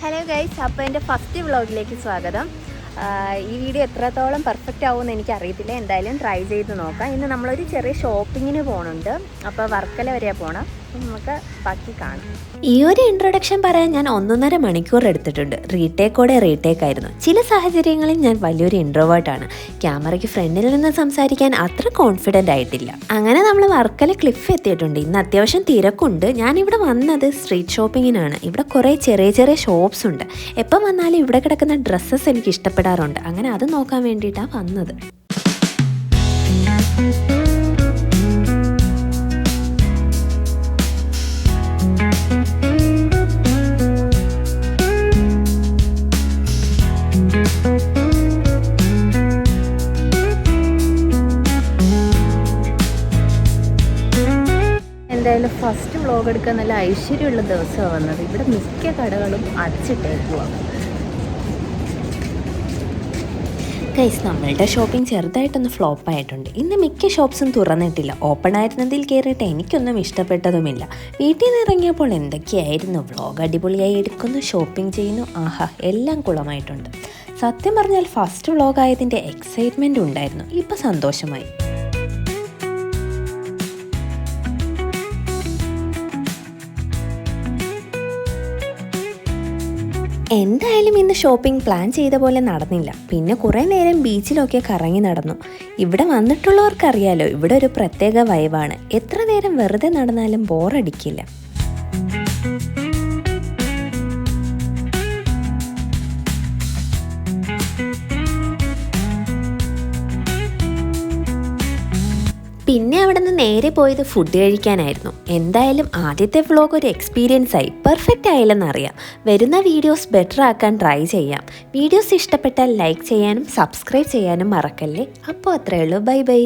Hello guys, അപ്പോൾ എൻ്റെ first വ്ളോഗിലേക്ക് സ്വാഗതം. ഈ വീഡിയോ എത്രത്തോളം പെർഫെക്റ്റ് ആവുമെന്ന് എനിക്കറിയത്തില്ല. എന്തായാലും ട്രൈ ചെയ്ത് നോക്കാം. ഇന്ന് നമ്മളൊരു ചെറിയ ഷോപ്പിങ്ങിന് പോകുന്നുണ്ട്. അപ്പോൾ വർക്കല വരെ പോകണം. അപ്പം നമുക്ക് ബാക്കി കാണാം. ഈ ഒരു ഇൻട്രൊഡക്ഷൻ പറയാൻ ഞാൻ 1.5 മണിക്കൂർ എടുത്തിട്ടുണ്ട്. റീടേക്ക് ആയിരുന്നു. ചില സാഹചര്യങ്ങളിൽ ഞാൻ വലിയൊരു ഇൻട്രോവേർട്ടാണ്. ക്യാമറയ്ക്ക് ഫ്രണ്ടിൽ നിന്ന് സംസാരിക്കാൻ അത്ര കോൺഫിഡൻ്റ് ആയിട്ടില്ല. അങ്ങനെ നമ്മൾ വർക്കല ക്ലിഫ് എത്തിയിട്ടുണ്ട്. ഇന്ന് അത്യാവശ്യം തിരക്കുണ്ട്. ഞാനിവിടെ വന്നത് സ്ട്രീറ്റ് ഷോപ്പിങ്ങിനാണ്. ഇവിടെ കുറേ ചെറിയ ഷോപ്സ് ഉണ്ട്. എപ്പം വന്നാലും ഇവിടെ കിടക്കുന്ന ഡ്രസ്സസ് എനിക്ക് ഇഷ്ടപ്പെടാറുണ്ട്. അങ്ങനെ അത് നോക്കാൻ വേണ്ടിയിട്ടാണ് വന്നത്. എന്തായാലും ഫസ്റ്റ് വ്ളോഗ് എടുക്കാൻ നല്ല ഐശ്വര്യമുള്ള ദിവസമാണ് വന്നത്. ഇവിടെ മിക്ക കടകളും അടച്ചിട്ടേക്കുവാണ്. ഗൈസ്, നമ്മളുടെ ഷോപ്പിംഗ് ചെറുതായിട്ടൊന്ന് ഫ്ലോപ്പ് ആയിട്ടുണ്ട്. ഇന്ന് മിക്ക ഷോപ്സും തുറന്നിട്ടില്ല. ഓപ്പൺ ആയിരുന്നതിൽ കയറിയിട്ട് എനിക്കൊന്നും ഇഷ്ടപ്പെട്ടതുമില്ല. വീട്ടിൽ നിന്ന് ഇറങ്ങിയപ്പോൾ എന്തൊക്കെയായിരുന്നു. വ്ളോഗ് അടിപൊളിയായി എടുക്കുന്നു, ഷോപ്പിംഗ് ചെയ്യുന്നു, ആഹാ എല്ലാം കുളമായിട്ടുണ്ട്. സത്യം പറഞ്ഞാൽ ഫസ്റ്റ് വ്ളോഗ് ആയതിൻ്റെ എക്സൈറ്റ്മെൻറ്റ് ഉണ്ടായിരുന്നു. ഇപ്പം സന്തോഷമായി. എന്തായാലും ഇന്ന് ഷോപ്പിംഗ് പ്ലാൻ ചെയ്ത പോലെ നടന്നില്ല. പിന്നെ കുറേ നേരം ബീച്ചിലൊക്കെ കറങ്ങി നടന്നു. ഇവിടെ വന്നിട്ടുള്ളവർക്കറിയാലോ, ഇവിടെ ഒരു പ്രത്യേക വൈബാണ്. എത്ര നേരം വെറുതെ നടന്നാലും ബോറടിക്കില്ല. പിന്നെ അവിടെ നിന്ന് നേരെ പോയത് ഫുഡ് കഴിക്കാനായിരുന്നു. എന്തായാലും ആദ്യത്തെ വ്ളോഗ് ഒരു എക്സ്പീരിയൻസ് ആയി. പെർഫെക്റ്റ് ആയില്ലെന്നറിയാം. വരുന്ന വീഡിയോസ് ബെറ്റർ ആക്കാൻ ട്രൈ ചെയ്യാം. വീഡിയോസ് ഇഷ്ടപ്പെട്ടാൽ ലൈക്ക് ചെയ്യാനും സബ്സ്ക്രൈബ് ചെയ്യാനും മറക്കല്ലേ. അപ്പോൾ അത്രയേ ഉള്ളൂ. Bye bye.